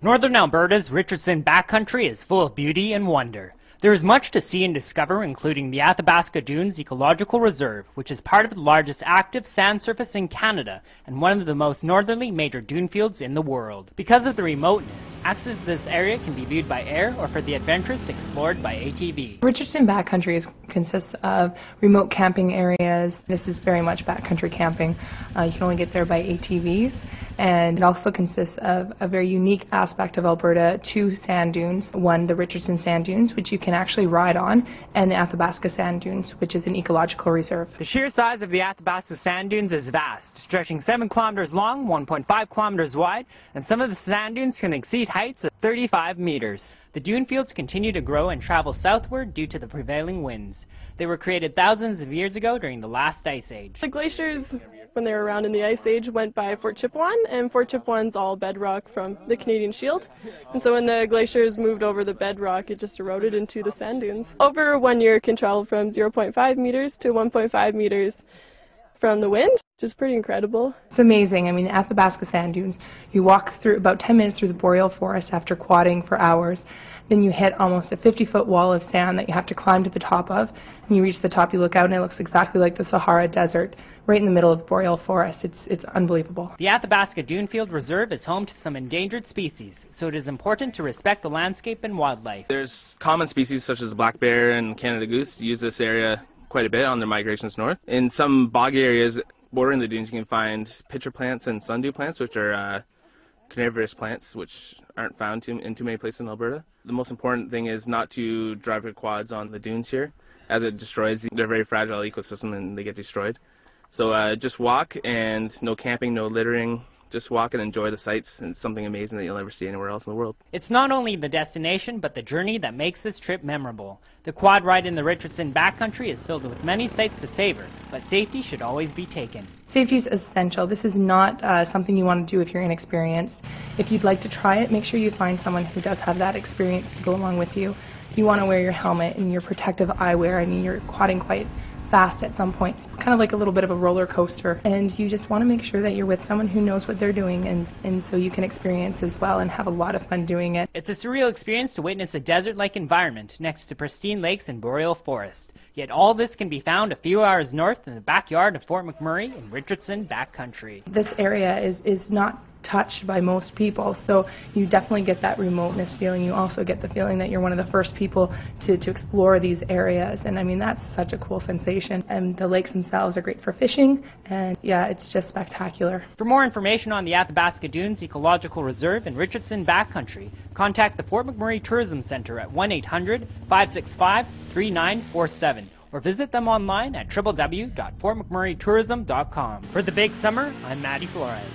Northern Alberta's Richardson backcountry is full of beauty and wonder. There is much to see and discover, including the Athabasca Dunes Ecological Reserve, which is part of the largest active sand surface in Canada and one of the most northerly major dune fields in the world. Because of the remoteness, access to this area can be viewed by air or for the adventurous explored by ATV. Richardson backcountry consists of remote camping areas. This is very much backcountry camping. You can only get there by ATVs. And it also consists of a very unique aspect of Alberta, two sand dunes. One, the Richardson sand dunes, which you can actually ride on, and the Athabasca sand dunes, which is an ecological reserve. The sheer size of the Athabasca sand dunes is vast, stretching 7 kilometers long, 1.5 kilometers wide, and some of the sand dunes can exceed heights of 35 meters. The dune fields continue to grow and travel southward due to the prevailing winds. They were created thousands of years ago during the last ice age. The glaciers, when they were around in the Ice Age, went by Fort Chipewyan, and Fort Chipewyan's all bedrock from the Canadian Shield. And so when the glaciers moved over the bedrock, it just eroded into the sand dunes. Over 1 year, it can travel from 0.5 meters to 1.5 meters from the wind, which is pretty incredible. It's amazing. I mean, the Athabasca sand dunes, you walk through about 10 minutes through the boreal forest after quadding for hours. Then you hit almost a 50-foot wall of sand that you have to climb to the top of. When you reach the top, you look out and it looks exactly like the Sahara Desert, right in the middle of the boreal forest. It's unbelievable. The Athabasca Dune Field Reserve is home to some endangered species, so it is important to respect the landscape and wildlife. There's common species such as the black bear and Canada goose use this area quite a bit on their migrations north. In some boggy areas bordering the dunes, you can find pitcher plants and sundew plants, which are carnivorous plants which aren't found in too many places in Alberta. The most important thing is not to drive your quads on the dunes here, as it destroys. They're a very fragile ecosystem and they get destroyed. So just walk, and no camping, no littering. Just walk and enjoy the sights, and it's something amazing that you'll never see anywhere else in the world. It's not only the destination, but the journey that makes this trip memorable. The quad ride in the Richardson backcountry is filled with many sights to savor, but safety should always be taken. Safety is essential. This is not something you want to do if you're inexperienced. If you'd like to try it, make sure you find someone who does have that experience to go along with you. You want to wear your helmet and your protective eyewear. I mean, you're quadding quite fast at some points. It's kind of like a little bit of a roller coaster, and you just want to make sure that you're with someone who knows what they're doing, and so you can experience as well and have a lot of fun doing it. It's a surreal experience to witness a desert-like environment next to pristine lakes and boreal forest. Yet all this can be found a few hours north in the backyard of Fort McMurray in Richardson backcountry. This area is not touched by most people, so you definitely get that remoteness feeling. You also get the feeling that you're one of the first people to explore these areas, and I mean, that's such a cool sensation. And the lakes themselves are great for fishing, and yeah, it's just spectacular. For more information on the Athabasca Dunes Ecological Reserve in Richardson backcountry, contact the Fort McMurray Tourism Centre at 1-800-565-3947 or visit them online at www.fortmcmurraytourism.com. For The Big Summer, I'm Matty Flores.